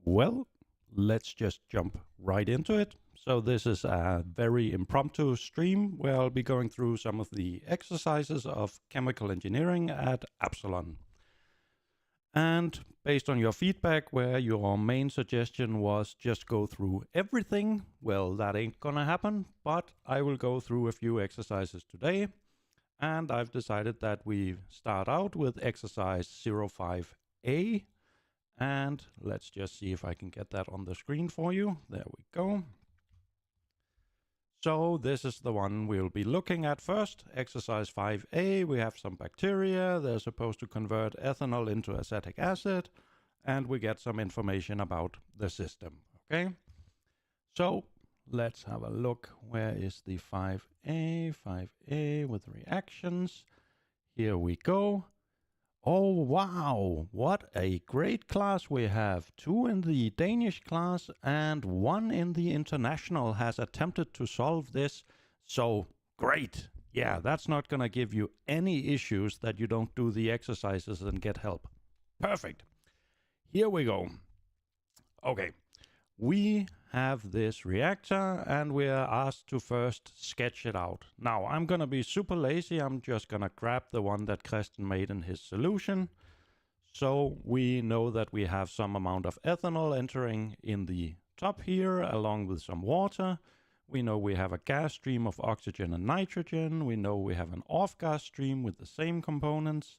Well, let's just jump right into it. So this is a very impromptu stream where I'll be going through some of the exercises of chemical engineering at Absalon. And based on your feedback, where your main suggestion was just go through everything, well, that ain't gonna happen, but I will go through a few exercises today. And I've decided that we start out with exercise 05A. And let's just see if I can get that on the screen for you. There we go. So this is the one we'll be looking at first. Exercise 5A, we have some bacteria. They're supposed to convert ethanol into acetic acid, and we get some information about the system, okay? So let's have a look. Where is the 5A? 5A with reactions. Here we go. Oh, wow, what a great class we have. 2 in the Danish class and 1 in the international has attempted to solve this. So great. Yeah, that's not going to give you any issues that you don't do the exercises and get help. Perfect. Here we go. Okay, we have this reactor and we are asked to first sketch it out. Now, I'm going to be super lazy. I'm just going to grab the one that Christian made in his solution. So we know that we have some amount of ethanol entering in the top here, along with some water. We know we have a gas stream of oxygen and nitrogen. We know we have an off-gas stream with the same components.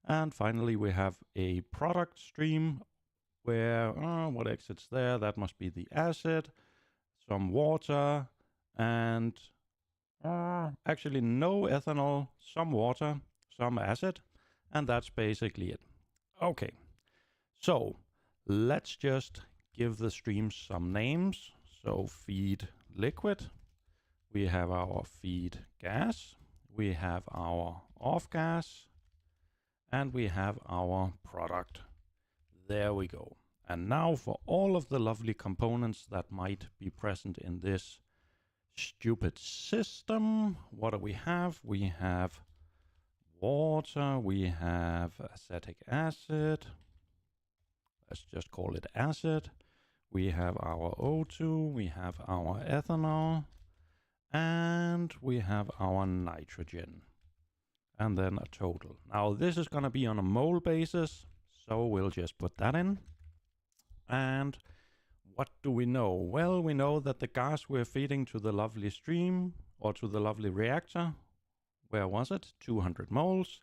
And finally, we have a product stream where, what exits there? That must be the acid, some water, and actually no ethanol, some water, some acid, and that's basically it. Okay, so let's just give the streams some names. So feed liquid, we have our feed gas, we have our off gas, and we have our product. There we go. And now for all of the lovely components that might be present in this stupid system. What do we have? We have water, we have acetic acid. Let's just call it acid. We have our O2, we have our ethanol, and we have our nitrogen. And then a total. Now this is going to be on a mole basis. So we'll just put that in. And what do we know? Well, we know that the gas we're feeding to the lovely stream or to the lovely reactor, where was it? 200 moles.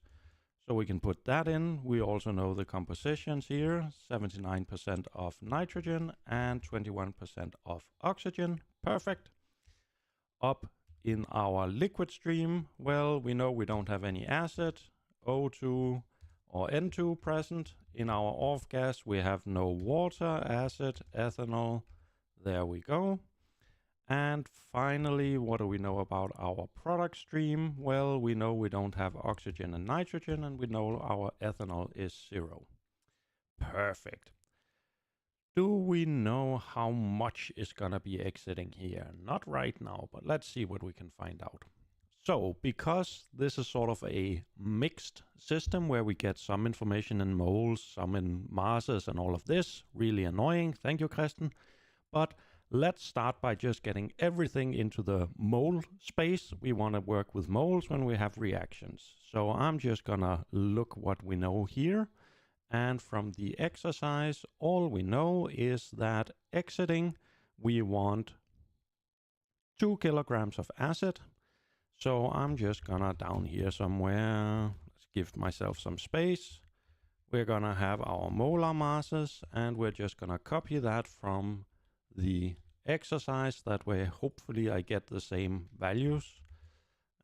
So we can put that in. We also know the compositions here, 79% of nitrogen and 21% of oxygen. Perfect. Up in our liquid stream, well, we know we don't have any acid, O2, or N2 present. In our off gas, we have no water, acid, ethanol. There we go. And finally, what do we know about our product stream? Well, we know we don't have oxygen and nitrogen, and we know our ethanol is 0. Perfect. Do we know how much is gonna be exiting here? Not right now, but let's see what we can find out. So, because this is sort of a mixed system where we get some information in moles, some in masses and all of this, really annoying, thank you, Christian. But let's start by just getting everything into the mole space. We want to work with moles when we have reactions. So I'm just gonna look what we know here. And from the exercise, all we know is that exiting, we want 2 kilograms of acid. So I'm just gonna down here somewhere, let's give myself some space. We're gonna have our molar masses and we're just gonna copy that from the exercise. That way, hopefully I get the same values.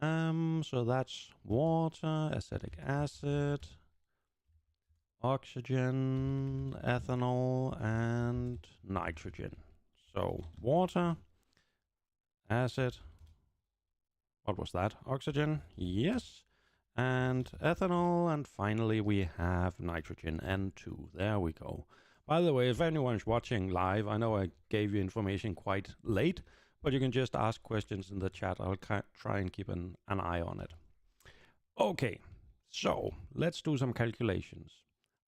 So that's water, acetic acid, oxygen, ethanol, and nitrogen. So water, acid, what was that? Oxygen, yes, and ethanol, and finally we have nitrogen, N2. There we go. By the way, if anyone's watching live, I know I gave you information quite late, but you can just ask questions in the chat. I'll try and keep an eye on it. Okay, so let's do some calculations.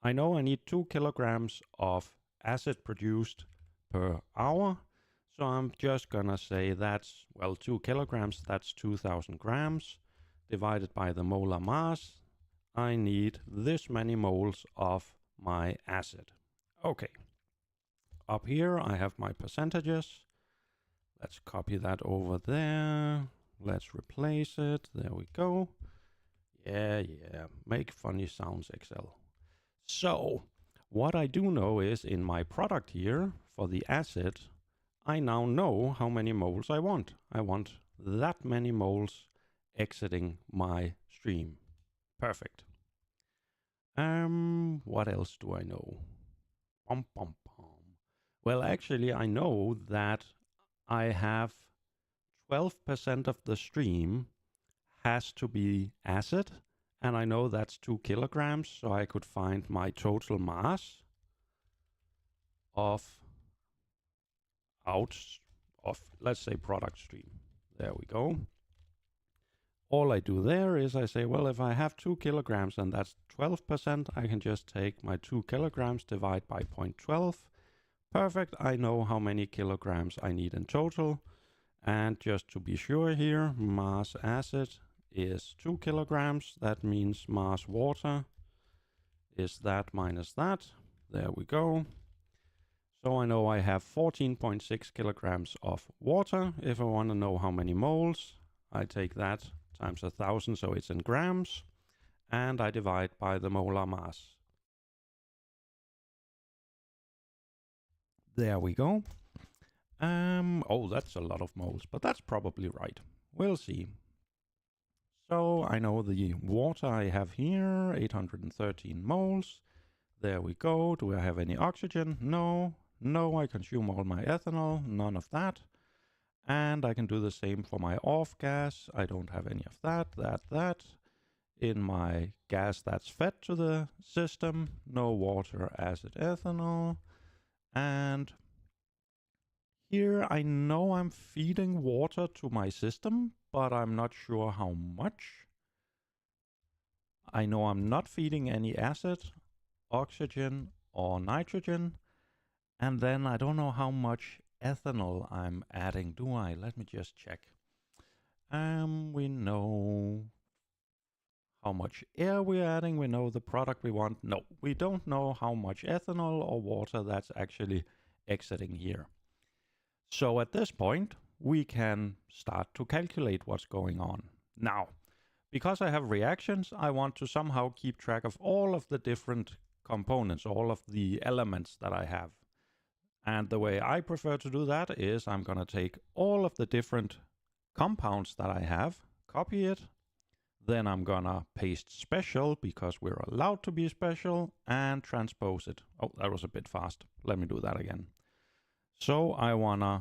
I know I need 2 kilograms of acid produced per hour. So I'm just gonna say that's, well, 2 kilograms, that's 2000 grams divided by the molar mass. I need this many moles of my acid. Okay. Up here I have my percentages. Let's copy that over there. Let's replace it. There we go. Yeah. Make funny sounds, Excel. So what I do know is in my product here for the acid, I now know how many moles I want. I want that many moles exiting my stream. Perfect. What else do I know? Well, actually, I know that I have 12% of the stream has to be acid, and I know that's 2 kilograms, so I could find my total mass of let's say product stream. There we go. All I do there is I say, well, if I have 2 kilograms and that's 12%, I can just take my 2 kilograms, divide by 0.12. Perfect. I know how many kilograms I need in total. And just to be sure here, mass acid is 2 kilograms. That means mass water is that minus that. There we go. So I know I have 14.6 kilograms of water. If I want to know how many moles, I take that times 1,000, so it's in grams, and I divide by the molar mass. There we go. Oh, that's a lot of moles, but that's probably right. We'll see. So I know the water I have here, 813 moles. There we go. Do I have any oxygen? No. No, I consume all my ethanol. None of that. And I can do the same for my off gas. I don't have any of that. In my gas that's fed to the system, no water, acid, ethanol. And here I know I'm feeding water to my system, but I'm not sure how much. I know I'm not feeding any acid, oxygen, or nitrogen. And then I don't know how much ethanol I'm adding, do I? Let me just check. We know how much air we're adding. We know the product we want. No, we don't know how much ethanol or water that's actually exiting here. So at this point, we can start to calculate what's going on. Now, because I have reactions, I want to somehow keep track of all of the different components, all of the elements that I have. And the way I prefer to do that is I'm going to take all of the different compounds that I have, copy it, then I'm going to paste special because we're allowed to be special, and transpose it. Oh, that was a bit fast. Let me do that again. So I want to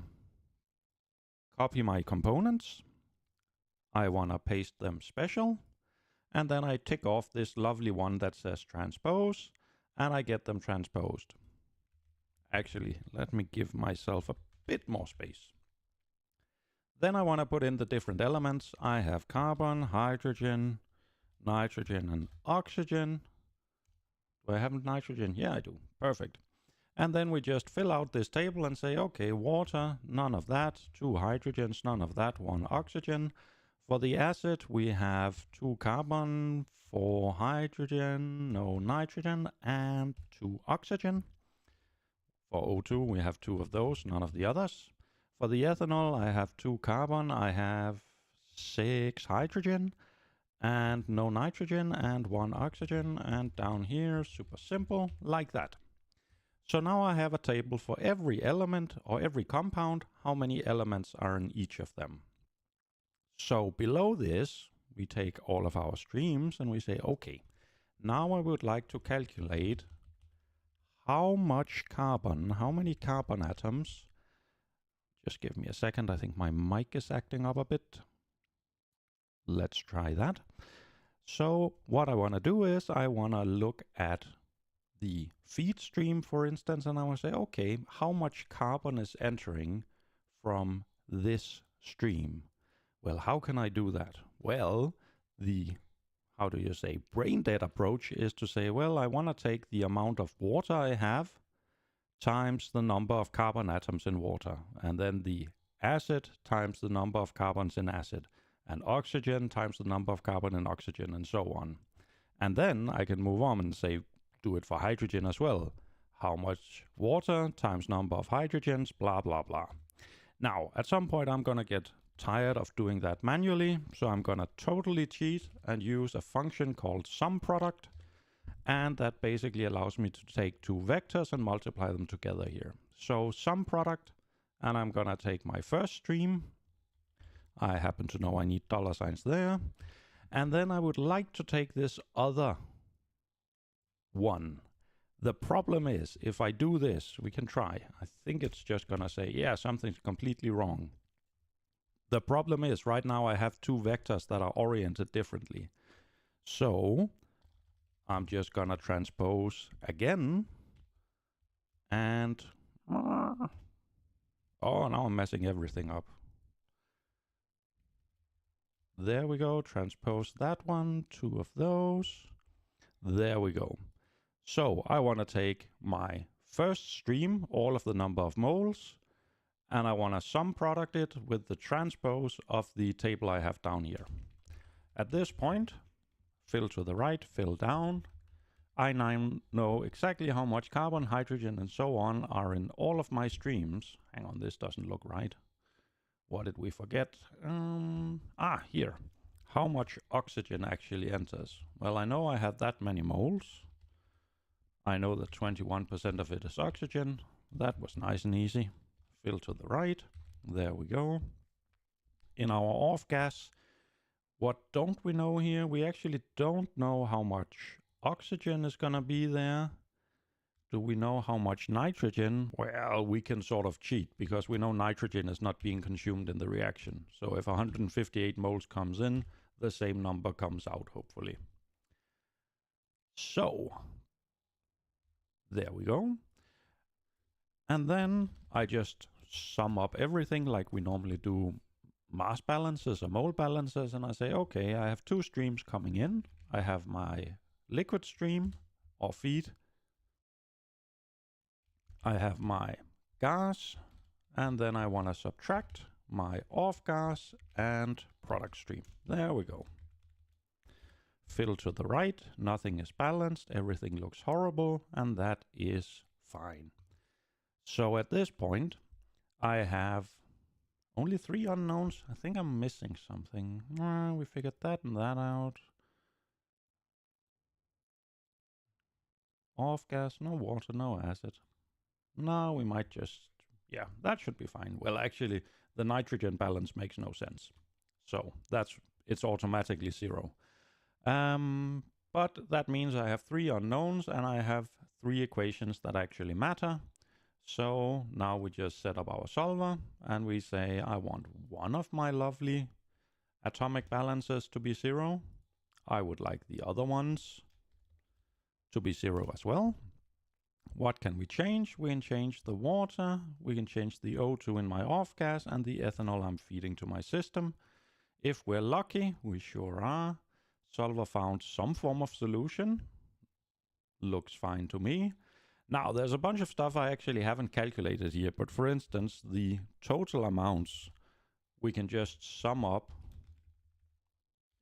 copy my components. I want to paste them special. And then I tick off this lovely one that says transpose, and I get them transposed. Actually, let me give myself a bit more space. Then I want to put in the different elements. I have carbon, hydrogen, nitrogen, and oxygen. Do I have nitrogen? Yeah, I do. Perfect. And then we just fill out this table and say, okay, water, none of that. 2 hydrogens, none of that. 1 oxygen. For the acid, we have 2 carbon, 4 hydrogen, no nitrogen, and 2 oxygen. For O2, we have 2 of those, none of the others. For the ethanol, I have 2 carbon, I have 6 hydrogen, and no nitrogen, and 1 oxygen, and down here, super simple, like that. So now I have a table for every element, or every compound, how many elements are in each of them. So below this, we take all of our streams, and we say, okay, now I would like to calculate how much carbon, how many carbon atoms. Just give me a second. I think my mic is acting up a bit. Let's try that. So what I want to do is I want to look at the feed stream, for instance, and I want to say, okay, how much carbon is entering from this stream? Well, how can I do that? Well, the brain dead approach is to say, well, I want to take the amount of water I have times the number of carbon atoms in water, and then the acid times the number of carbons in acid, and oxygen times the number of carbon in oxygen, and so on. And then I can move on and say, do it for hydrogen as well. How much water times number of hydrogens, blah, blah, blah. Now, at some point I'm gonna get tired of doing that manually, so I'm gonna totally cheat and use a function called SumProduct, and that basically allows me to take two vectors and multiply them together here. So SumProduct, and I'm gonna take my first stream. I happen to know I need dollar signs there. And then I would like to take this other one. The problem is, if I do this, we can try. I think it's just gonna say, yeah, something's completely wrong. The problem is, right now I have two vectors that are oriented differently. So I'm just gonna transpose again. And oh, now I'm messing everything up. There we go, transpose that one, two of those. There we go. So I want to take my first stream, all of the number of moles, and I want to sum product it with the transpose of the table I have down here. At this point, fill to the right, fill down. I now know exactly how much carbon, hydrogen, and so on are in all of my streams. Hang on, this doesn't look right. What did we forget? Here. How much oxygen actually enters? Well, I know I have that many moles. I know that 21% of it is oxygen. That was nice and easy. Fill to the right. There we go. In our off gas, what don't we know here? We actually don't know how much oxygen is gonna be there. Do we know how much nitrogen? Well, we can sort of cheat because we know nitrogen is not being consumed in the reaction. So if 158 moles comes in, the same number comes out, hopefully. So there we go. And then I just sum up everything like we normally do mass balances or mole balances. And I say, okay, I have two streams coming in. I have my liquid stream or feed. I have my gas. And then I want to subtract my off gas and product stream. There we go. Fill to the right, nothing is balanced, everything looks horrible, and that is fine. So at this point, I have only 3 unknowns. I think I'm missing something. We figured that and that out. Off gas, no water, no acid. No, we might just, yeah, that should be fine. Well, actually, the nitrogen balance makes no sense. So it's automatically 0. But that means I have 3 unknowns and I have 3 equations that actually matter. So now we just set up our solver and we say I want one of my lovely atomic balances to be 0. I would like the other ones to be 0 as well. What can we change? We can change the water, we can change the O2 in my off gas and the ethanol I'm feeding to my system. If we're lucky, we sure are. Solver found some form of solution. Looks fine to me. Now, there's a bunch of stuff I actually haven't calculated here, but for instance, the total amounts, we can just sum up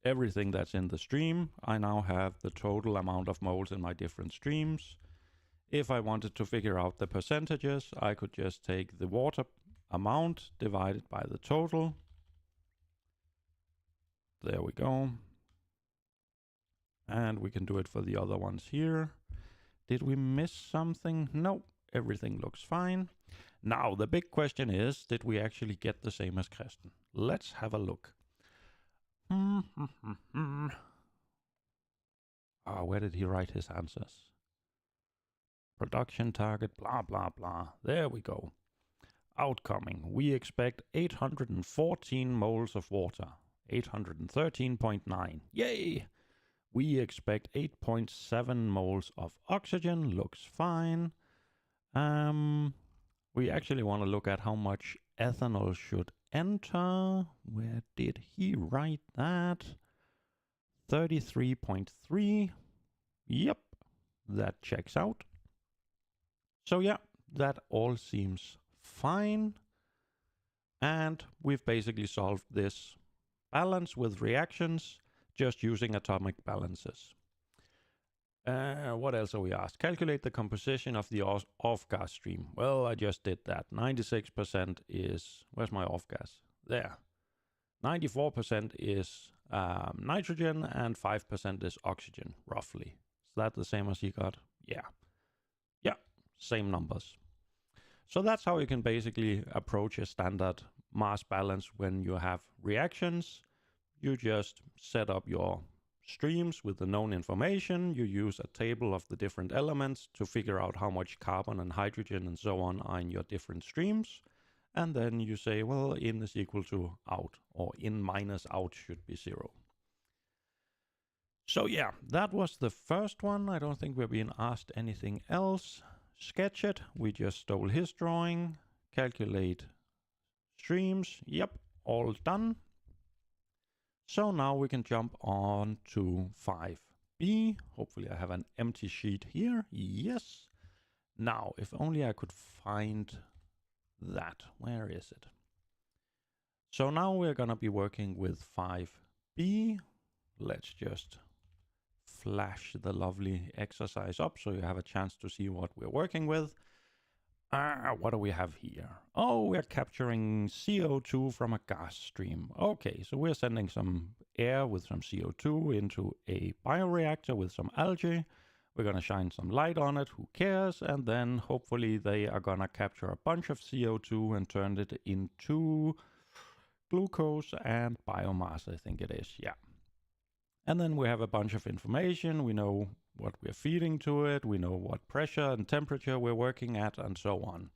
everything that's in the stream. I now have the total amount of moles in my different streams. If I wanted to figure out the percentages, I could just take the water amount divided by the total. There we go. And we can do it for the other ones here. Did we miss something? No, everything looks fine. Now, the big question is, did we actually get the same as Kresten? Let's have a look. Where did he write his answers? Production target, blah, blah, blah. There we go. Outcoming, we expect 814 moles of water. 813.9. Yay! We expect 8.7 moles of oxygen. Looks fine. We actually want to look at how much ethanol should enter. Where did he write that? 33.3. Yep, that checks out. So yeah, that all seems fine. And we've basically solved this balance with reactions just using atomic balances. What else are we asked? Calculate the composition of the off-gas stream. Well, I just did that. 96% is... Where's my off-gas? There. 94% is nitrogen and 5% is oxygen, roughly. Is that the same as you got? Yeah. Yeah, same numbers. So that's how you can basically approach a standard mass balance when you have reactions. You just set up your streams with the known information. You use a table of the different elements to figure out how much carbon and hydrogen and so on are in your different streams. And then you say, well, in is equal to out, or in minus out should be 0. So yeah, that was the first one. I don't think we're being asked anything else. Sketch it. We just stole his drawing. Calculate streams. Yep, all done. So now we can jump on to 5b. Hopefully I have an empty sheet here. Yes. Now, if only I could find that. Where is it? So now we're going to be working with 5b. Let's just flash the lovely exercise up so you have a chance to see what we're working with. What do we have here? Oh, we're capturing CO2 from a gas stream. Okay, so we're sending some air with some CO2 into a bioreactor with some algae. We're going to shine some light on it, who cares? And then hopefully they are going to capture a bunch of CO2 and turn it into glucose and biomass, I think it is, yeah. And then we have a bunch of information. We know what we're feeding to it. We know what pressure and temperature we're working at and so on.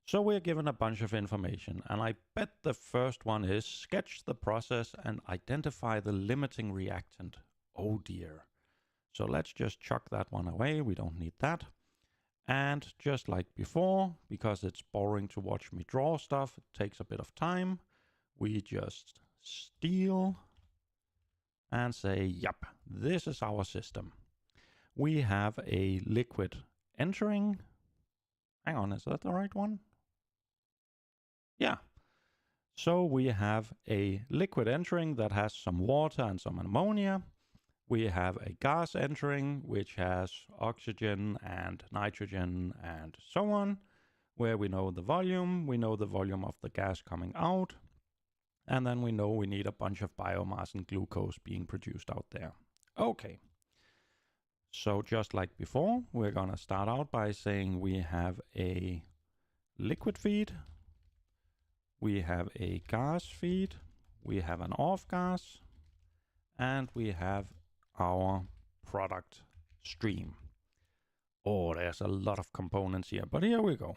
So we're given a bunch of information. And I bet the first one is sketch the process and identify the limiting reactant. Oh dear. So let's just chuck that one away. We don't need that. And just like before, because it's boring to watch me draw stuff, it takes a bit of time. We just steal and say, yep, this is our system. We have a liquid entering. Hang on, is that the right one? Yeah. So we have a liquid entering that has some water and some ammonia. We have a gas entering, which has oxygen and nitrogen and so on, where we know the volume of the gas coming out. And then we know we need a bunch of biomass and glucose being produced out there. Okay. So just like before, we're going to start out by saying we have a liquid feed, we have a gas feed, we have an off gas, and we have our product stream. Oh, there's a lot of components here, but here we go.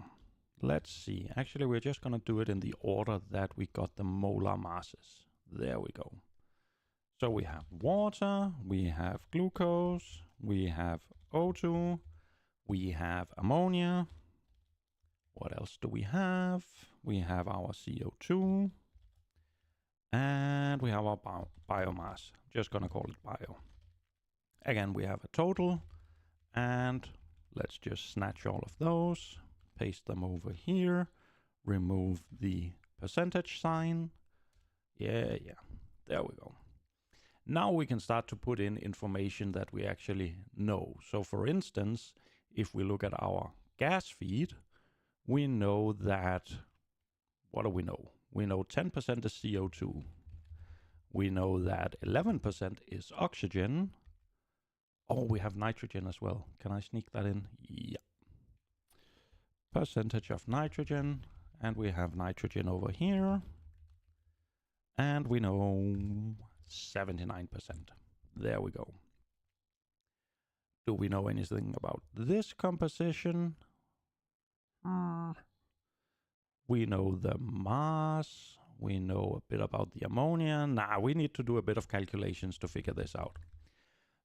Let's see. Actually, we're just going to do it in the order that we got the molar masses. There we go. So we have water, we have glucose, we have O2, we have ammonia. What else do we have? We have our CO2, and we have our biomass. Just going to call it bio. Again, we have a total, and let's just snatch all of those. Paste them over here, remove the percentage sign. Yeah, there we go. Now we can start to put in information that we actually know. So for instance, if we look at our gas feed, we know that, what do we know? We know 10% is CO2. We know that 11% is oxygen. Oh, we have nitrogen as well. Can I sneak that in? Yeah. Percentage of nitrogen, and we have nitrogen over here, and we know 79%. There we go. Do we know anything about this composition? We know the mass, we know a bit about the ammonia. We need to do a bit of calculations to figure this out.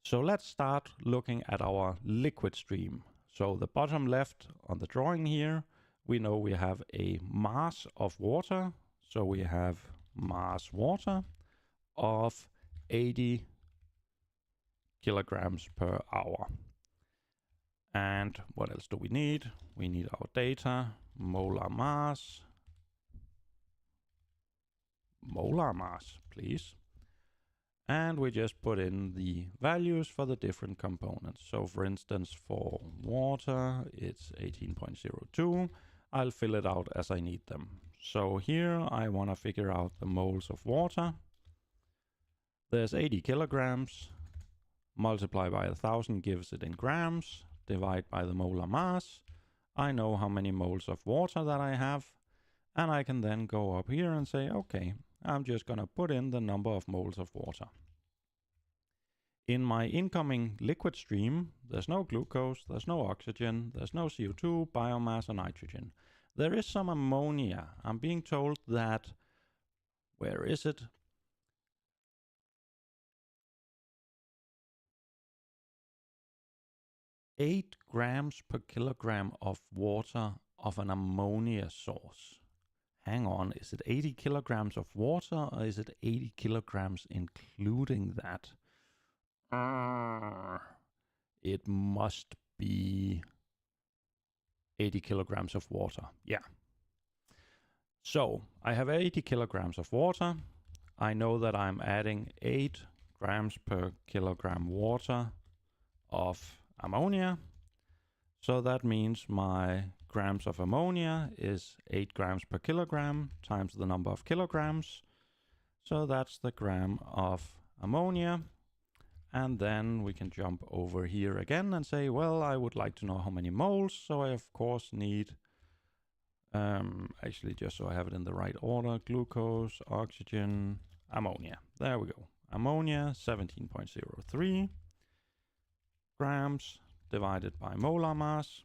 So let's start looking at our liquid stream. So the bottom left on the drawing here, we know we have a mass of water. So we have mass water of 80 kilograms per hour. And what else do we need? We need our data, molar mass, please. And we just put in the values for the different components. So for instance, for water, it's 18.02. I'll fill it out as I need them. So here I want to figure out the moles of water. There's 80 kilograms. Multiply by 1,000 gives it in grams. Divide by the molar mass. I know how many moles of water that I have. And I can then go up here and say, okay, I'm just going to put in the number of moles of water. In my incoming liquid stream, there's no glucose, there's no oxygen, there's no CO2, biomass, or nitrogen. There is some ammonia. I'm being told that, where is it? Eight grams per kilogram of water of an ammonia source. Hang on, is it 80 kilograms of water or is it 80 kilograms including that? It must be 80 kilograms of water. Yeah. So I have 80 kilograms of water. I know that I'm adding 8 grams per kilogram water of ammonia. So that means my grams of ammonia is 8 grams per kilogram times the number of kilograms. So that's the gram of ammonia. And then we can jump over here again and say, well, I would like to know how many moles. So I, of course, need, actually, just so I have it in the right order, glucose, oxygen, ammonia. There we go. Ammonia, 17.03 grams divided by molar mass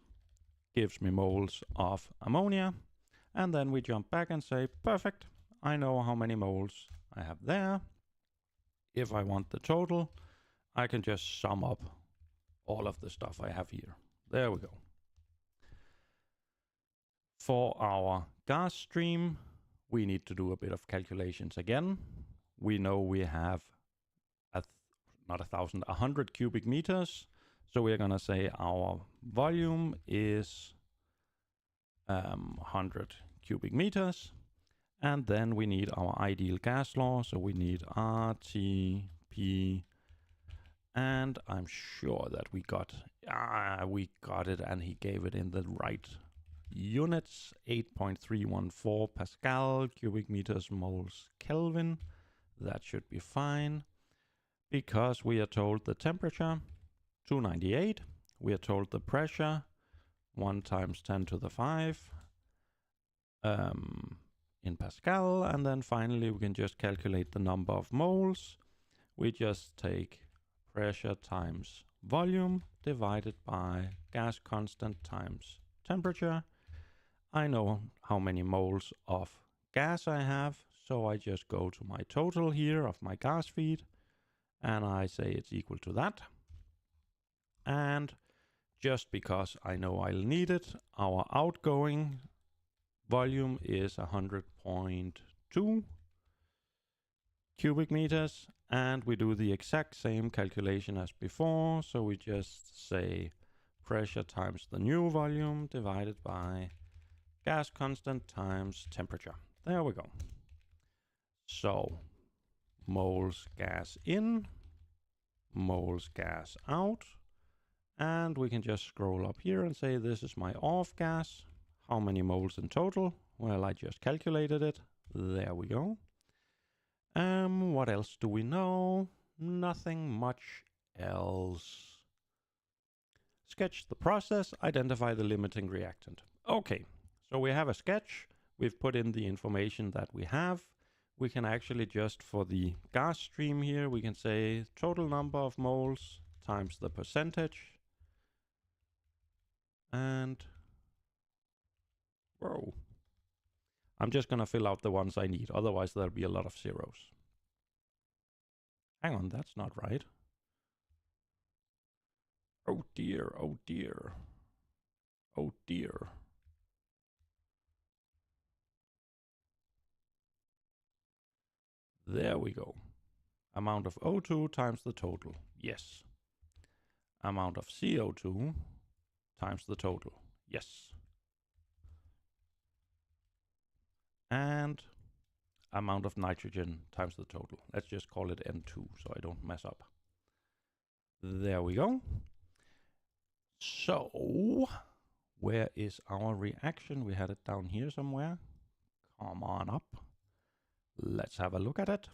gives me moles of ammonia. And then we jump back and say, perfect, I know how many moles I have there. If I want the total, I can just sum up all of the stuff I have here. There we go. For our gas stream, we need to do a bit of calculations again. We know we have, not 100 cubic meters. So we're going to say our volume is 100 cubic meters. And then we need our ideal gas law. So we need RTP. And I'm sure that we got it, and he gave it in the right units, 8.314 Pascal, cubic meters, moles, Kelvin. That should be fine, because we are told the temperature, 298. We are told the pressure, 1 times 10 to the 5 in Pascal. And then finally, we can just calculate the number of moles. We just take pressure times volume divided by gas constant times temperature. I know how many moles of gas I have, so I just go to my total here of my gas feed, and I say it's equal to that. And just because I know I'll need it, our outgoing volume is 100.2 cubic meters, and we do the exact same calculation as before. So we just say pressure times the new volume divided by gas constant times temperature. There we go. So moles gas in, moles gas out, and we can just scroll up here and say this is my off gas. How many moles in total? Well, I just calculated it. There we go. What else do we know? Nothing much else. Sketch the process, identify the limiting reactant. Okay, so we have a sketch. We've put in the information that we have. We can actually just, for the gas stream here, we can say total number of moles times the percentage. And, whoa. I'm just going to fill out the ones I need, otherwise there'll be a lot of zeros. Hang on, that's not right. Oh dear, oh dear. Oh dear. There we go. Amount of O2 times the total. Yes. Amount of CO2 times the total. Yes. And amount of nitrogen times the total. Let's just call it N2 so I don't mess up. There we go. So, where is our reaction? We had it down here somewhere. Come on up. Let's have a look at it.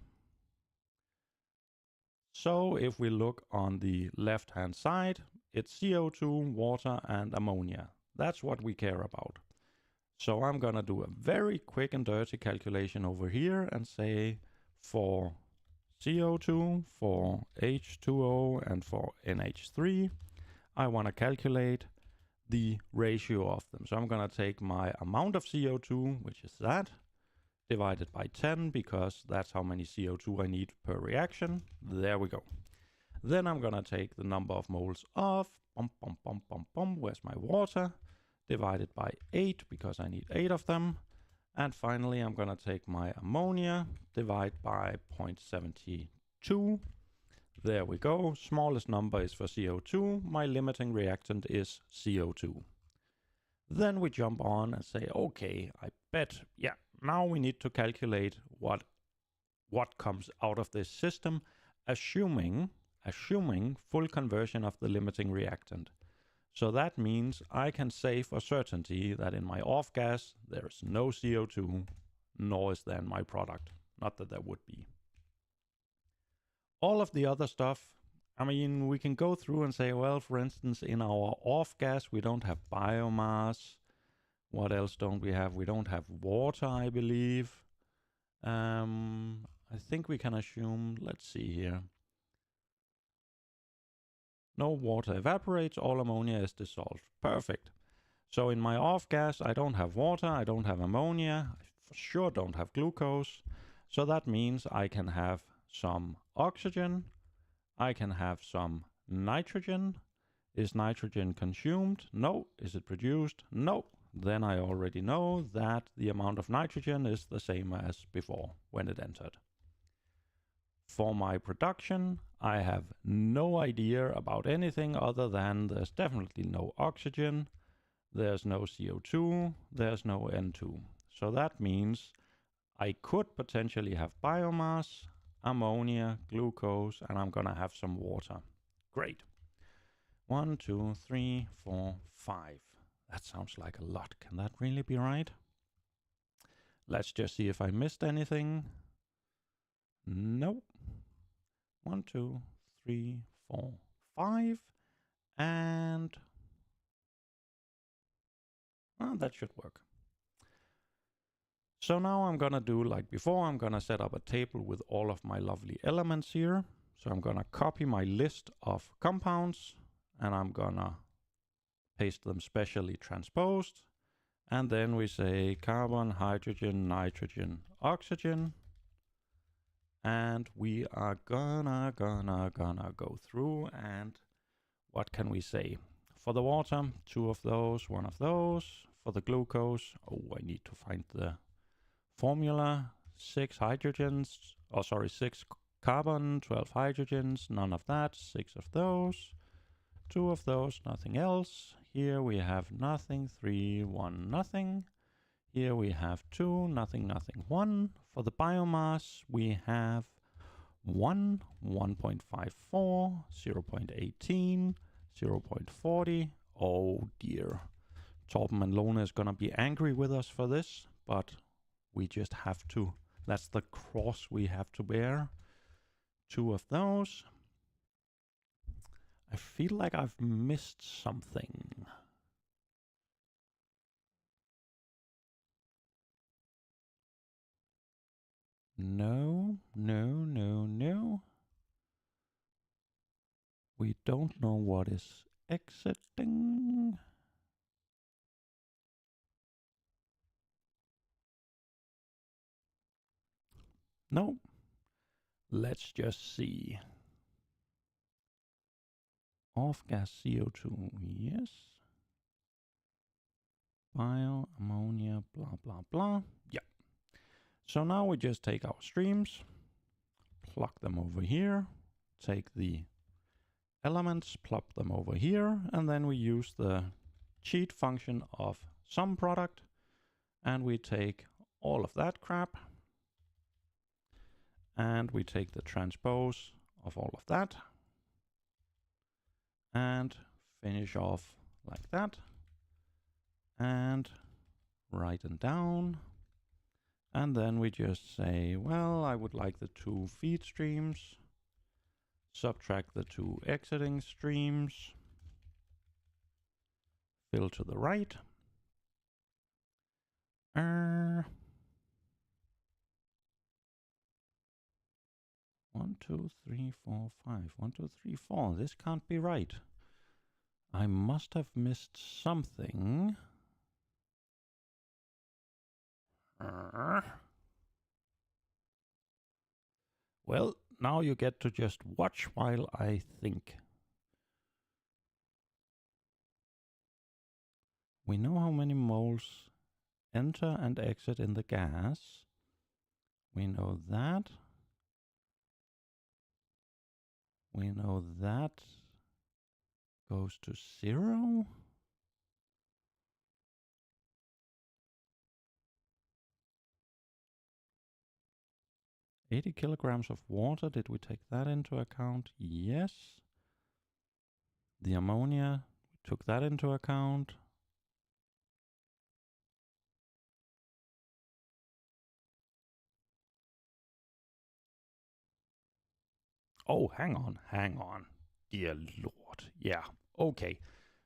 So if we look on the left-hand side, it's CO2, water, and ammonia. That's what we care about. So I'm gonna do a very quick and dirty calculation over here and say for CO2, for H2O, and for NH3, I want to calculate the ratio of them. So I'm going to take my amount of CO2, which is that, divided by 10, because that's how many CO2 I need per reaction. There we go. Then I'm going to take the number of moles of, where's my water, divided by 8, because I need 8 of them. And finally, I'm going to take my ammonia, divide by 0.72. There we go. Smallest number is for CO2. My limiting reactant is CO2. Then we jump on and say, okay, I bet, yeah, now we need to calculate what comes out of this system, assuming full conversion of the limiting reactant. So that means I can say for certainty that in my off gas, there is no CO2, nor is there in my product. Not that there would be. All of the other stuff, I mean, we can go through and say, well, for instance, in our off gas, we don't have biomass. What else don't we have? We don't have water, I believe. I think we can assume, let's see here. No water evaporates, all ammonia is dissolved. Perfect. So in my off gas, I don't have water, I don't have ammonia, I for sure don't have glucose. So that means I can have some oxygen, I can have some nitrogen. Is nitrogen consumed? No. Is it produced? No. Then I already know that the amount of nitrogen is the same as before when it entered. For my production, I have no idea about anything other than there's definitely no oxygen, there's no CO2, there's no N2. So that means I could potentially have biomass, ammonia, glucose, and I'm gonna have some water. Great. 1, 2, 3, 4, 5. That sounds like a lot. Can that really be right? Let's just see if I missed anything. Nope. 1, 2, 3, 4, 5. And that should work. So now I'm gonna do like before. I'm gonna set up a table with all of my lovely elements here. So I'm gonna copy my list of compounds and I'm gonna paste them specially transposed. And then we say carbon, hydrogen, nitrogen, oxygen. And we are gonna go through and what can we say? For the water, 2 of those, 1 of those. For the glucose, oh, I need to find the formula. 6 hydrogens, 6 carbon, 12 hydrogens, none of that, 6 of those. 2 of those, nothing else. Here we have nothing, 3, 1, nothing. Here we have 2, nothing, nothing, 1. For the biomass, we have 1, 1.54, 0.18, 0.40. Oh dear. Torben and Lone is gonna be angry with us for this, but we just have to. That's the cross we have to bear. 2 of those. I feel like I've missed something. No. We don't know what is exiting. No. Let's just see. Off gas CO2, yes. Bio, ammonia, blah, blah, blah. Yeah. So now we just take our streams, plug them over here, take the elements, plop them over here, and then we use the cheat function of sum product, and we take all of that crap, and we take the transpose of all of that, and finish off like that, and write them down. And then we just say, well, I would like the 2 feed streams, subtract the 2 exiting streams, fill to the right. 1, 2, 3, 4, 5. 1, 2, 3, 4. This can't be right. I must have missed something. Well, now you get to just watch while I think. We know how many moles enter and exit in the gas. We know that. We know that goes to 0. $80 kilograms of water, did we take that into account? Yes. The ammonia, we took that into account. Oh, hang on. Dear Lord. Yeah, okay.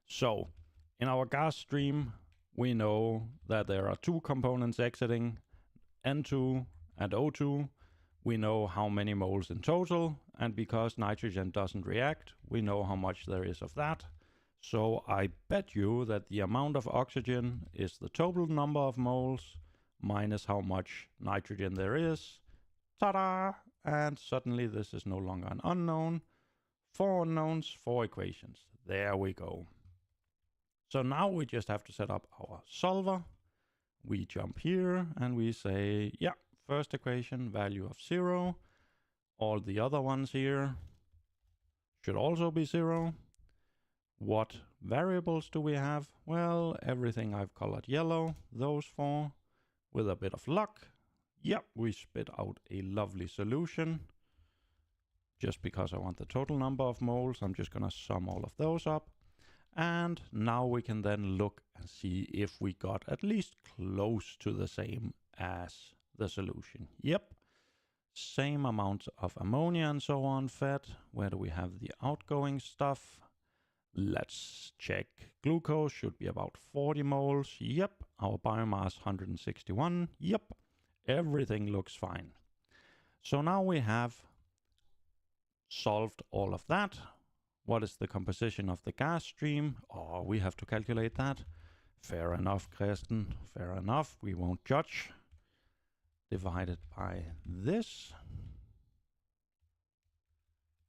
So, in our gas stream, we know that there are 2 components exiting, N2 and O2. We know how many moles in total, and because nitrogen doesn't react, we know how much there is of that. So I bet you that the amount of oxygen is the total number of moles minus how much nitrogen there is. Ta-da! And suddenly this is no longer an unknown. 4 unknowns, 4 equations. There we go. So now we just have to set up our solver. We jump here and we say, yeah, first equation, value of 0. All the other ones here should also be 0. What variables do we have? Well, everything I've colored yellow, those 4. With a bit of luck, yep, we spit out a lovely solution. Just because I want the total number of moles, I'm just gonna sum all of those up. And now we can then look and see if we got at least close to the same as the solution. Yep, same amount of ammonia and so on fed. Where do we have the outgoing stuff? Let's check. Glucose should be about 40 moles. Yep, our biomass 161. Yep, everything looks fine. So now we have solved all of that. What is the composition of the gas stream? Oh, we have to calculate that. Fair enough, Kristen. Fair enough. We won't judge. Divided by this.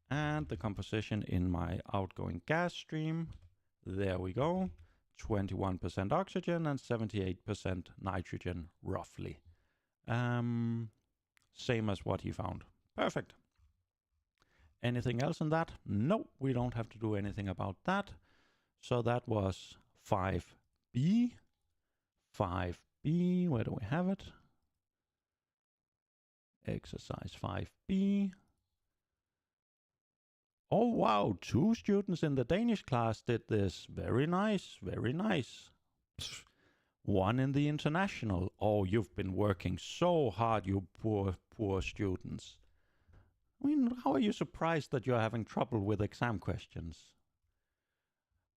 And the composition in my outgoing gas stream. There we go. 21% oxygen and 78% nitrogen, roughly. Same as what he found. Perfect. Anything else in that? No, we don't have to do anything about that. So that was 5B. 5B, where do we have it? Exercise 5B. Oh wow, 2 students in the Danish class did this. Very nice, very nice. 1 in the international. Oh, you've been working so hard, you poor students. I mean, how are you surprised that you're having trouble with exam questions?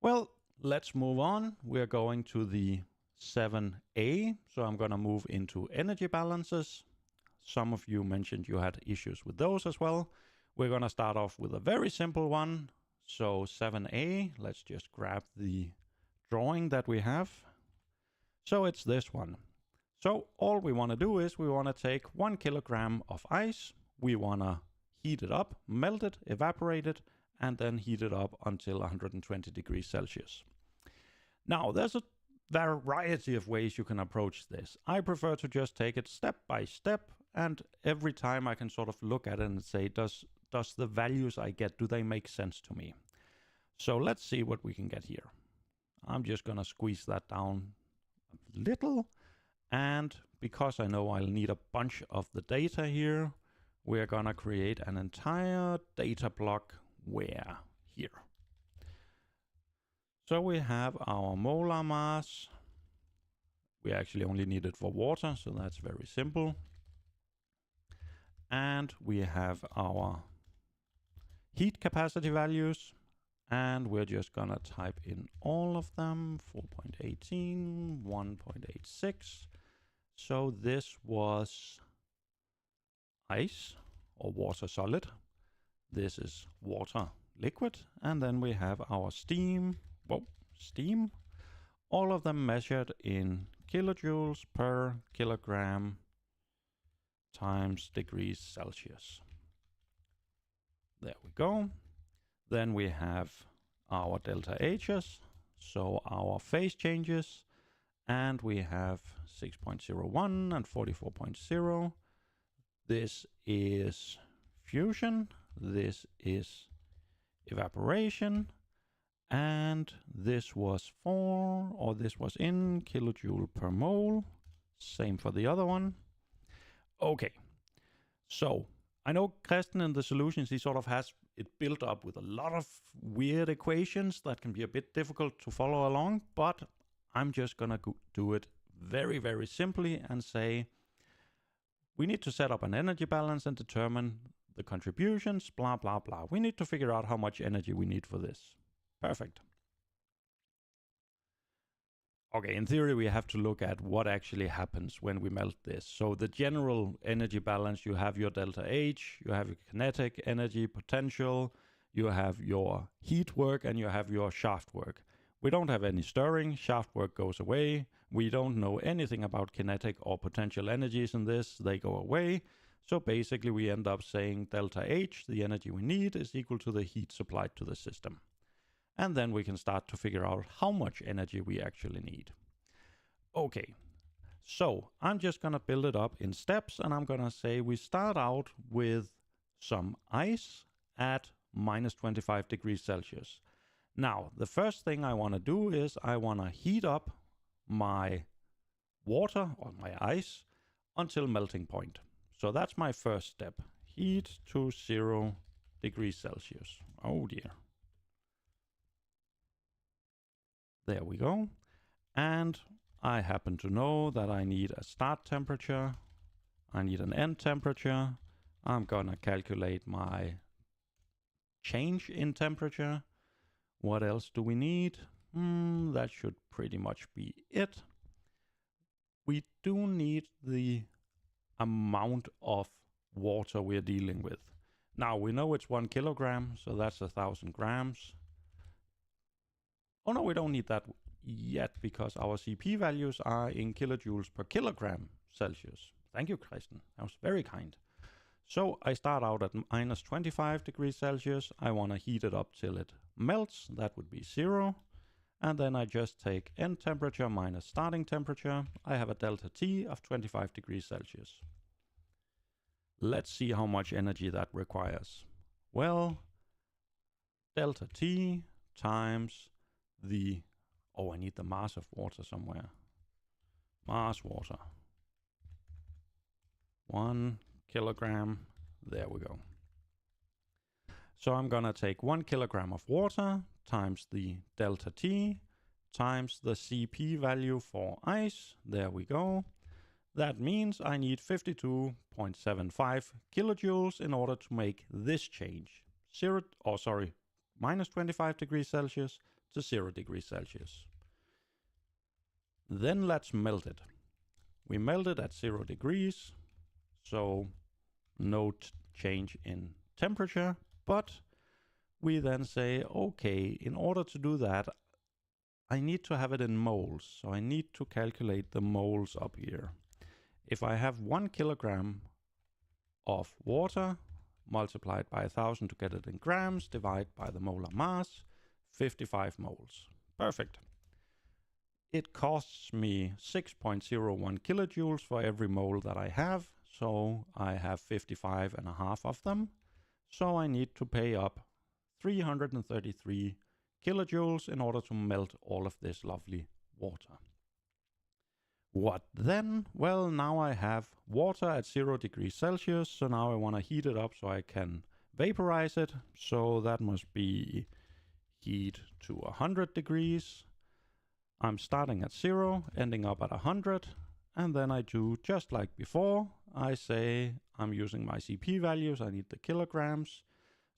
Well, let's move on. We're going to the 7A, so I'm going to move into energy balances. Some of you mentioned you had issues with those as well. We're going to start off with a very simple one. So 7A, let's just grab the drawing that we have. So it's this one. So all we want to do is we want to take 1 kilogram of ice. We want to heat it up, melt it, evaporate it, and then heat it up until 120 degrees Celsius. Now, there's a variety of ways you can approach this. I prefer to just take it step by step, and every time I can sort of look at it and say, does the values I get, do they make sense to me? So let's see what we can get here. I'm just gonna squeeze that down a little. And because I know I'll need a bunch of the data here, we're gonna create an entire data block where here. So we have our molar mass. We actually only need it for water, so that's very simple. And we have our heat capacity values, and we're just gonna type in all of them, 4.18, 1.86. So this was ice or water solid. This is water liquid, and then we have our steam, steam, all of them measured in kilojoules per kilogram times degrees Celsius. There we go. Then we have our delta H's, so our phase changes, and we have 6.01 and 44.0. This is fusion, this is evaporation, and this was this was in kilojoule per mole. Same for the other one. Okay, so I know Christian in the solutions, he sort of has it built up with a lot of weird equations that can be a bit difficult to follow along, but I'm just gonna do it very, very simply and say, we need to set up an energy balance and determine the contributions, blah, blah, blah. We need to figure out how much energy we need for this. Perfect. Okay, in theory, we have to look at what actually happens when we melt this. So the general energy balance, you have your delta H, you have your kinetic energy potential, you have your heat work, and you have your shaft work. We don't have any stirring, shaft work goes away. We don't know anything about kinetic or potential energies in this, they go away. So basically we end up saying delta H, the energy we need, is equal to the heat supplied to the system. And then we can start to figure out how much energy we actually need. Okay, so I'm just gonna build it up in steps, and I'm gonna say we start out with some ice at minus 25 degrees Celsius. Now, the first thing I wanna do is I wanna heat up my water or my ice until melting point. So that's my first step. Heat to 0 degrees Celsius. Oh dear. There we go. And I happen to know that I need a start temperature. I need an end temperature. I'm gonna calculate my change in temperature. What else do we need? That should pretty much be it. We do need the amount of water we're dealing with. Now we know it's 1 kilogram, so that's 1,000 grams. Oh no, we don't need that yet because our CP values are in kilojoules per kilogram Celsius. Thank you, Christian. That was very kind. So I start out at minus 25 degrees Celsius. I want to heat it up till it melts. That would be 0. And then I just take end temperature minus starting temperature. I have a delta T of 25 degrees Celsius. Let's see how much energy that requires. Well, delta T times the, I need the mass of water somewhere. Mass water. 1 kilogram. There we go. So I'm gonna take 1 kilogram of water times the delta T times the CP value for ice. There we go. That means I need 52.75 kilojoules in order to make this change. Minus 25 degrees Celsius to 0 degrees Celsius. Then let's melt it. We melt it at 0 degrees, so no change in temperature, but we then say, okay, in order to do that, I need to have it in moles. So I need to calculate the moles up here. If I have 1 kilogram of water multiplied by 1,000 to get it in grams, divide by the molar mass, 55 moles. Perfect. It costs me 6.01 kilojoules for every mole that I have. So I have 55.5 of them. So I need to pay up 333 kilojoules in order to melt all of this lovely water. What then? Well, now I have water at 0 degrees Celsius, so now I want to heat it up so I can vaporize it. So that must be heat to 100 degrees. I'm starting at 0, ending up at 100, and then I do just like before. I say I'm using my CP values, I need the kilograms.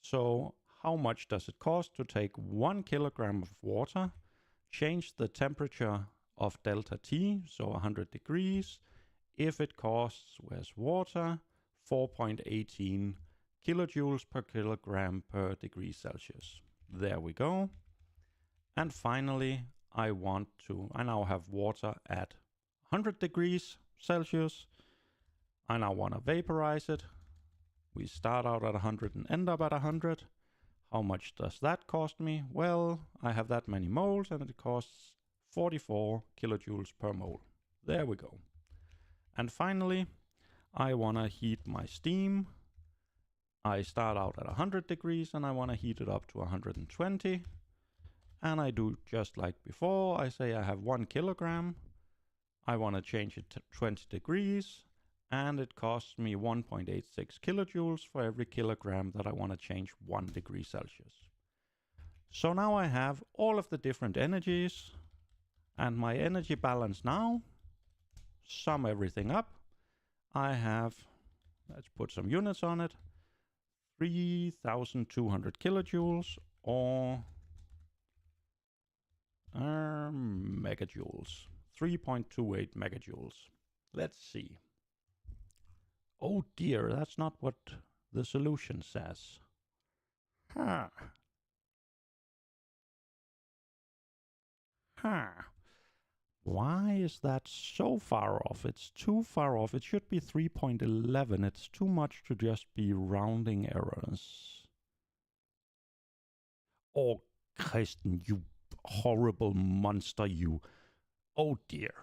So how much does it cost to take 1 kilogram of water, change the temperature of delta T, so 100 degrees, if it costs, where's water, 4.18 kilojoules per kilogram per degree Celsius. There we go. And finally, I now have water at 100 degrees Celsius. I now want to vaporize it. We start out at 100 and end up at 100. How much does that cost me? Well, I have that many moles and it costs 44 kilojoules per mole. There we go. And finally, I want to heat my steam. I start out at 100 degrees and I want to heat it up to 120. And I do just like before. I say I have 1 kilogram. I want to change it to 20 degrees. And it costs me 1.86 kilojoules for every kilogram that I want to change 1 degree Celsius. So now I have all of the different energies. And my energy balance now, sum everything up. I have, let's put some units on it, 3,200 kilojoules or megajoules, 3.28 megajoules. Let's see. Oh dear, that's not what the solution says. Huh. Why is that so far off? It's too far off. It should be 3.11. It's too much to just be rounding errors. Oh, Kristen, you horrible monster, you. Oh dear.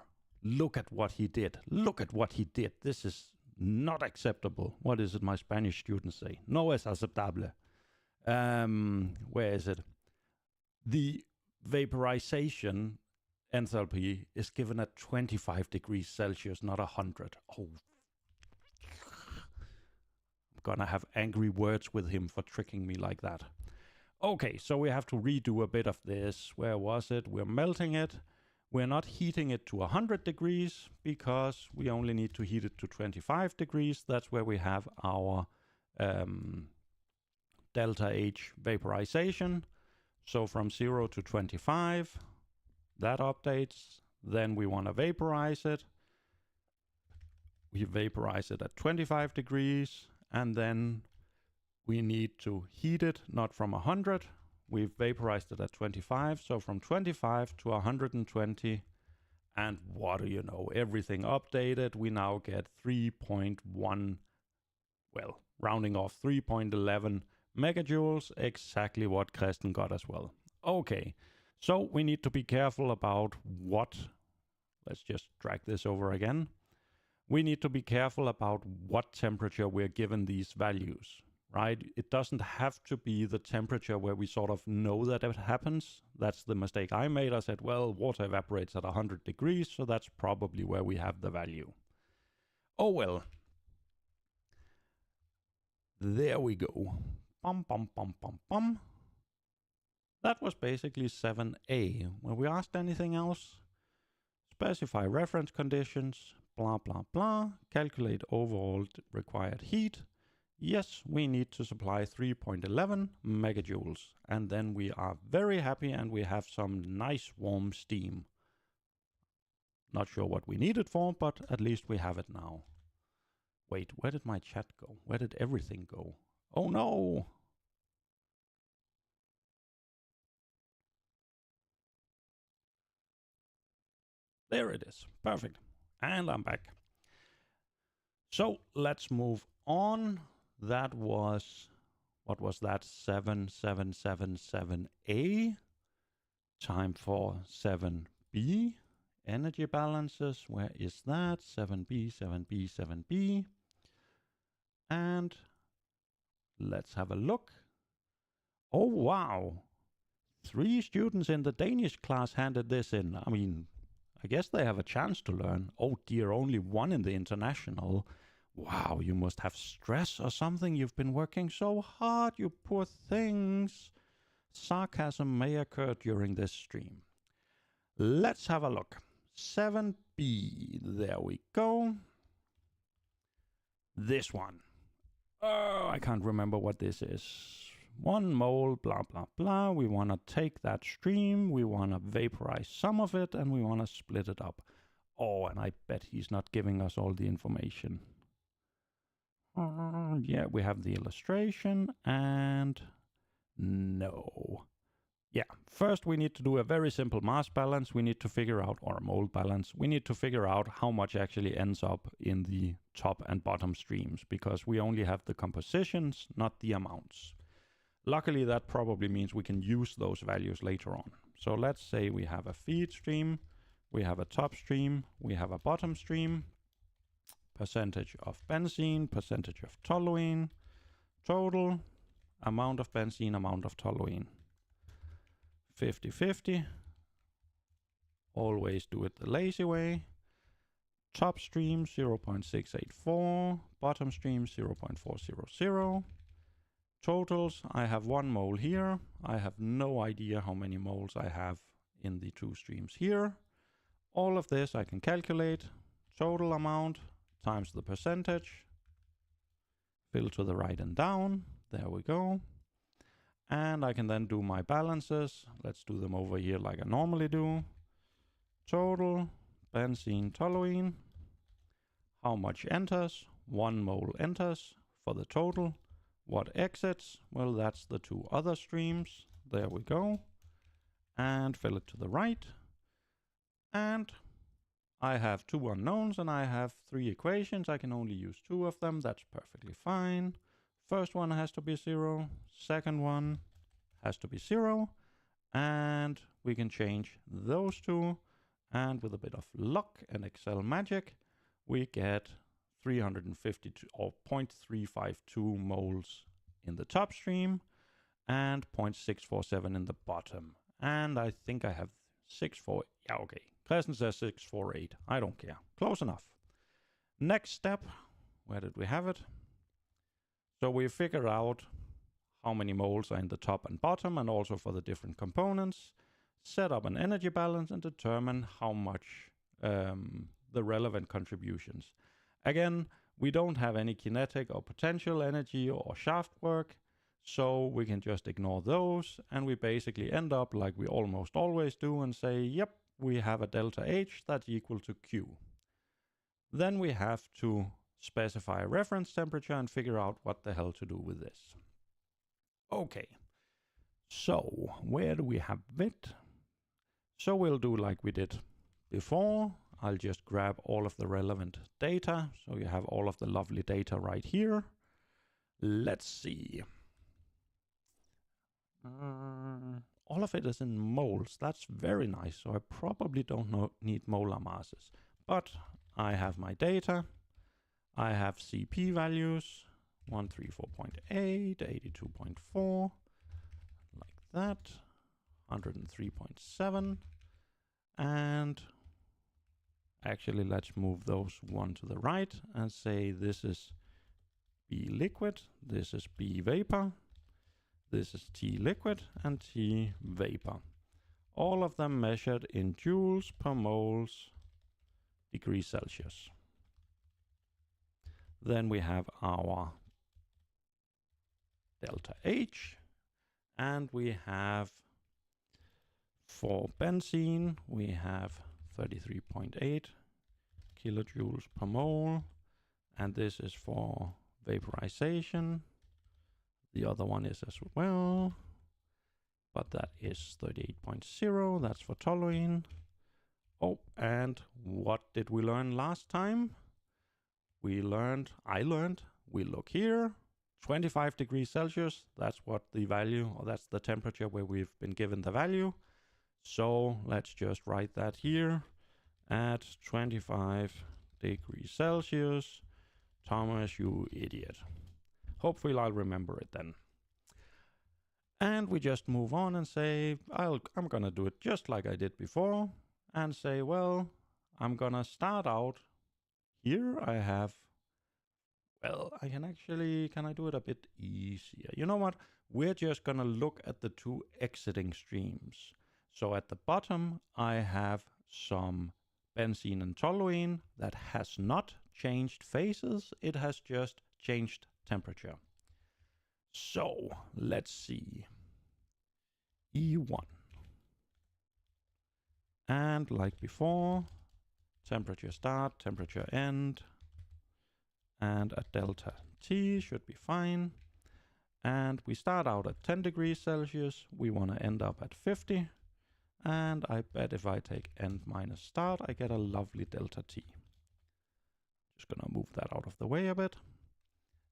Look at what he did. Look at what he did. This is not acceptable. What is it my Spanish students say? No es aceptable. Where is it? The vaporization enthalpy is given at 25 degrees Celsius, not 100. Oh. I'm gonna have angry words with him for tricking me like that. Okay, so we have to redo a bit of this. Where was it? We're melting it. We're not heating it to 100 degrees because we only need to heat it to 25 degrees. That's where we have our delta H vaporization. So from 0 to 25, that updates. Then we want to vaporize it. We vaporize it at 25 degrees, and then we need to heat it, not from 100. We've vaporized it at 25, so from 25 to 120. And what do you know? Everything updated. We now get 3.1, well, rounding off 3.11 megajoules, exactly what Kristen got as well. Okay, so we need to be careful about what, let's just drag this over again. We need to be careful about what temperature we're given these values, right? It doesn't have to be the temperature where we sort of know that it happens. That's the mistake I made. I said, well, water evaporates at 100 degrees, so that's probably where we have the value. Oh, well. There we go. Bum, bum, bum, bum, bum. That was basically 7a. Were we asked anything else? Specify reference conditions, blah, blah, blah. Calculate overall required heat. Yes, we need to supply 3.11 megajoules. And then we are very happy and we have some nice warm steam. Not sure what we need it for, but at least we have it now. Wait, where did my chat go? Where did everything go? Oh no! There it is. Perfect. And I'm back. So let's move on. That was, what was that? 7777A. Time for 7B. Energy balances. Where is that? 7B, 7B, 7B. And let's have a look. Oh, wow. 3 students in the Danish class handed this in. I mean, I guess they have a chance to learn. Oh dear, only 1 in the international. Wow, you must have stress or something. You've been working so hard, you poor things. Sarcasm may occur during this stream. Let's have a look. 7B, there we go. This one. Oh, I can't remember what this is. 1 mole, blah, blah, blah. We want to take that stream. We want to vaporize some of it, and we want to split it up. Oh, and I bet he's not giving us all the information. Yeah, we have the illustration, and no. Yeah, first we need to do a very simple mass balance. We need to figure out, or a mole balance. We need to figure out how much actually ends up in the top and bottom streams, because we only have the compositions, not the amounts. Luckily, that probably means we can use those values later on. So let's say we have a feed stream, we have a top stream, we have a bottom stream, percentage of benzene, percentage of toluene, total, amount of benzene, amount of toluene. 50-50. Always do it the lazy way. Top stream 0.684, bottom stream 0.400. Totals, I have 1 mole here. I have no idea how many moles I have in the 2 streams here. All of this I can calculate. Total amount times the percentage. Fill to the right and down. There we go. And I can then do my balances. Let's do them over here like I normally do. Total, benzene, toluene. How much enters? 1 mole enters for the total. What exits? Well, that's the 2 other streams. There we go. And fill it to the right. And I have 2 unknowns and I have 3 equations. I can only use 2 of them. That's perfectly fine. First one has to be 0. Second one has to be 0. And we can change those 2. And with a bit of luck and Excel magic, we get 352 or 0.352 moles in the top stream and 0.647 in the bottom. And I think I have 648. Yeah, okay. Christian says 648. I don't care. Close enough. Next step. Where did we have it? So we figure out how many moles are in the top and bottom, and also for the different components. Set up an energy balance and determine how much the relevant contributions. Again, we don't have any kinetic or potential energy or shaft work, so we can just ignore those, and we basically end up like we almost always do and say, yep, we have a delta H that's equal to Q. Then we have to specify a reference temperature and figure out what the hell to do with this. Okay, so where do we have it? So we'll do like we did before. I'll just grab all of the relevant data. So you have all of the lovely data right here. Let's see. All of it is in moles. That's very nice. So I probably don't need molar masses. But I have my data. I have CP values. 134.8, 82.4. Like that. 103.7. And actually, let's move those 1 to the right and say this is B liquid, this is B vapor, this is T liquid, and T vapor. All of them measured in joules per moles degrees Celsius. Then we have our delta H, and we have for benzene, we have 33.8 kilojoules per mole, and this is for vaporization. The other one is as well, but that is 38.0. That's for toluene. Oh, and what did we learn last time? We look here, 25 degrees Celsius. That's what the value, or that's the temperature where we've been given the value. So let's just write that here at 25 degrees Celsius. Thomas, you idiot. Hopefully I'll remember it then. And we just move on and say, I'm going to do it just like I did before and say, well, I'm going to start out here. I have, well, can I do it a bit easier? You know what? We're just going to look at the two exiting streams. So at the bottom, I have some benzene and toluene that has not changed phases. It has just changed temperature. So let's see. E1. And like before, temperature start, temperature end, and a delta T should be fine. And we start out at 10 degrees Celsius. We want to end up at 50. And I bet if I take end minus start, I get a lovely delta T. Just gonna move that out of the way a bit.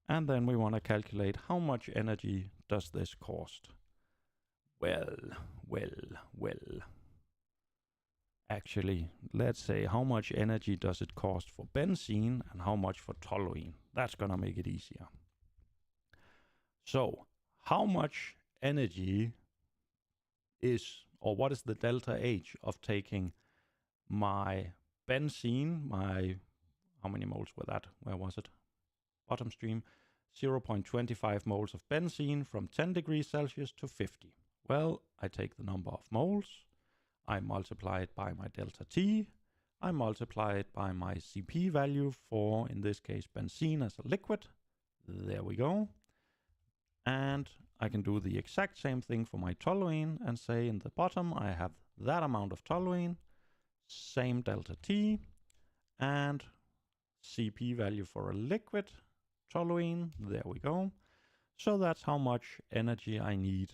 And then we want to calculate how much energy does this cost. Well. Actually, let's say how much energy does it cost for benzene and how much for toluene. That's gonna make it easier. So, how much energy is, or what is the delta H of taking my benzene, how many moles were that? Where was it? Bottom stream. 0.25 moles of benzene from 10 degrees Celsius to 50. Well, I take the number of moles, I multiply it by my delta T, I multiply it by my CP value for, in this case, benzene as a liquid. There we go. And I can do the exact same thing for my toluene and say in the bottom I have that amount of toluene, same delta T, and CP value for a liquid toluene. There we go. So that's how much energy I need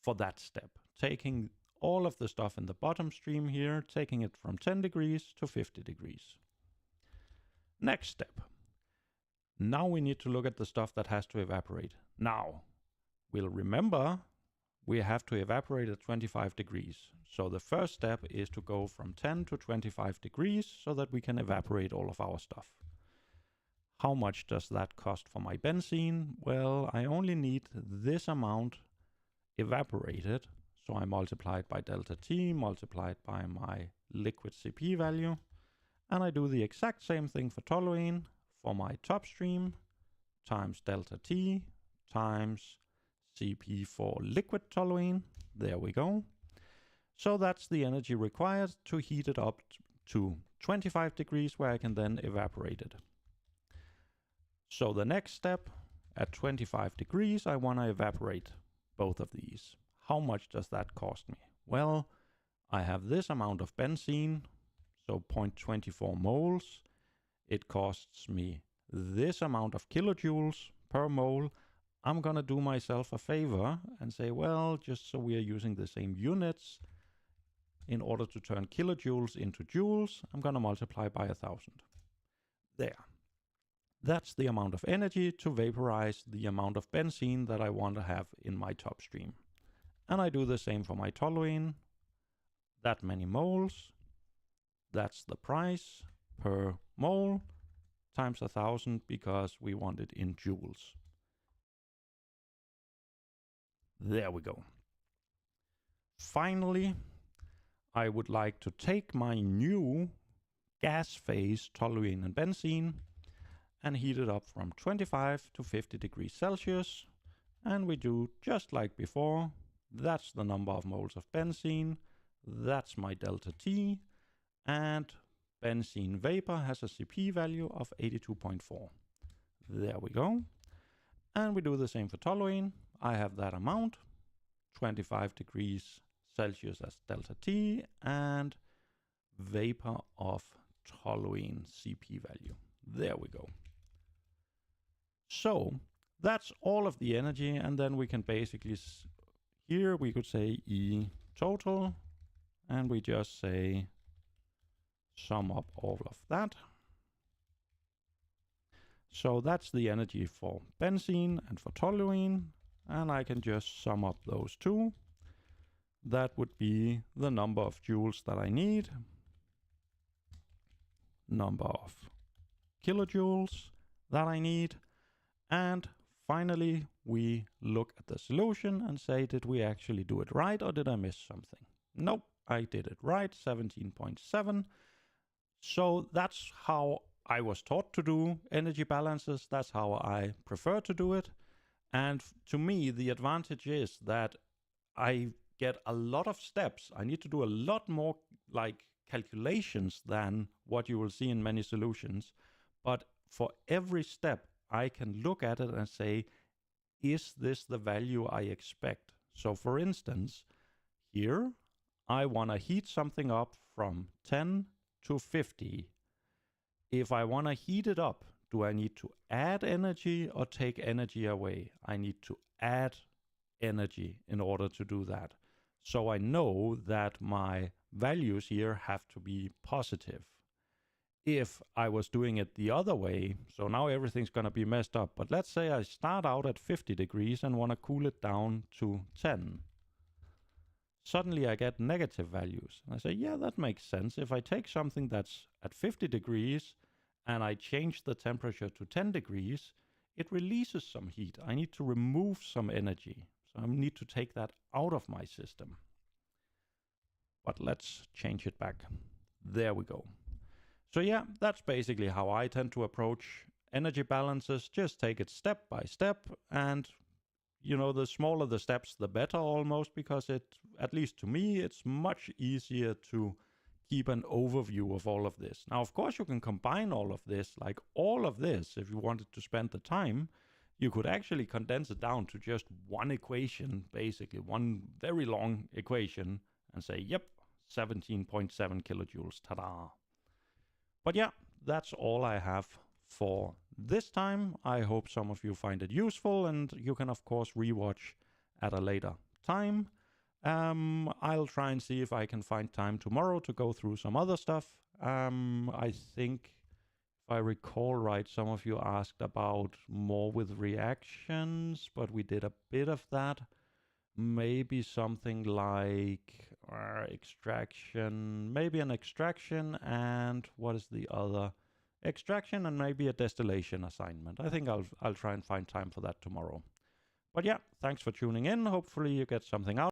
for that step. Taking all of the stuff in the bottom stream here, taking it from 10 degrees to 50 degrees. Next step. Now we need to look at the stuff that has to evaporate. Now, we'll remember we have to evaporate at 25 degrees. So the first step is to go from 10 to 25 degrees so that we can evaporate all of our stuff. How much does that cost for my benzene? Well, I only need this amount evaporated. So I multiply it by delta T, multiply it by my liquid CP value. And I do the exact same thing for toluene for my top stream times delta T times CP for liquid toluene. There we go. So that's the energy required to heat it up to 25 degrees where I can then evaporate it. So the next step, at 25 degrees, I want to evaporate both of these. How much does that cost me? Well, I have this amount of benzene, so 0.24 moles. It costs me this amount of kilojoules per mole. I'm going to do myself a favor and say, well, just so we are using the same units, in order to turn kilojoules into joules, I'm going to multiply by 1,000. There. That's the amount of energy to vaporize the amount of benzene that I want to have in my top stream. And I do the same for my toluene. That many moles. That's the price per mole times 1,000 because we want it in joules. There we go. Finally, I would like to take my new gas phase toluene and benzene and heat it up from 25 to 50 degrees Celsius. And we do just like before. That's the number of moles of benzene. That's my delta T. And benzene vapor has a CP value of 82.4. There we go. And we do the same for toluene. I have that amount, 25 degrees Celsius as delta T, and vapor of toluene CP value. There we go. So that's all of the energy, and then we can basically, here we could say E total, and we just say sum up all of that. So that's the energy for benzene and for toluene, and I can just sum up those two. That would be the number of joules that I need, number of kilojoules that I need, and finally, we look at the solution and say, did we actually do it right or did I miss something? Nope, I did it right, 17.7. So that's how I was taught to do energy balances. That's how I prefer to do it. And to me, the advantage is that I get a lot of steps. I need to do a lot more like calculations than what you will see in many solutions. But for every step, I can look at it and say, is this the value I expect? So for instance, here, I want to heat something up from 10 to 50. If I want to heat it up, do I need to add energy or take energy away? I need to add energy in order to do that. So I know that my values here have to be positive. If I was doing it the other way, so now everything's going to be messed up, but let's say I start out at 50 degrees and want to cool it down to 10. Suddenly I get negative values. And I say, yeah, that makes sense. If I take something that's at 50 degrees and I change the temperature to 10 degrees, it releases some heat. I need to remove some energy. So I need to take that out of my system. But let's change it back. There we go. So yeah, that's basically how I tend to approach energy balances. Just take it step by step, and you know, the smaller the steps, the better almost, because it, at least to me, it's much easier to keep an overview of all of this. Now, of course, you can combine all of this, like all of this, if you wanted to spend the time, you could actually condense it down to just one equation, basically one very long equation, and say, yep, 17.7 kilojoules, ta-da. But yeah, that's all I have for this time. I hope some of you find it useful, and you can of course rewatch at a later time. I'll try and see if I can find time tomorrow to go through some other stuff. I think, if I recall right, some of you asked about more with reactions, but we did a bit of that. Maybe something like extraction, maybe an extraction, and what is the other? Extraction and maybe a distillation assignment. I think I'll try and find time for that tomorrow. But yeah, thanks for tuning in. Hopefully you get something out.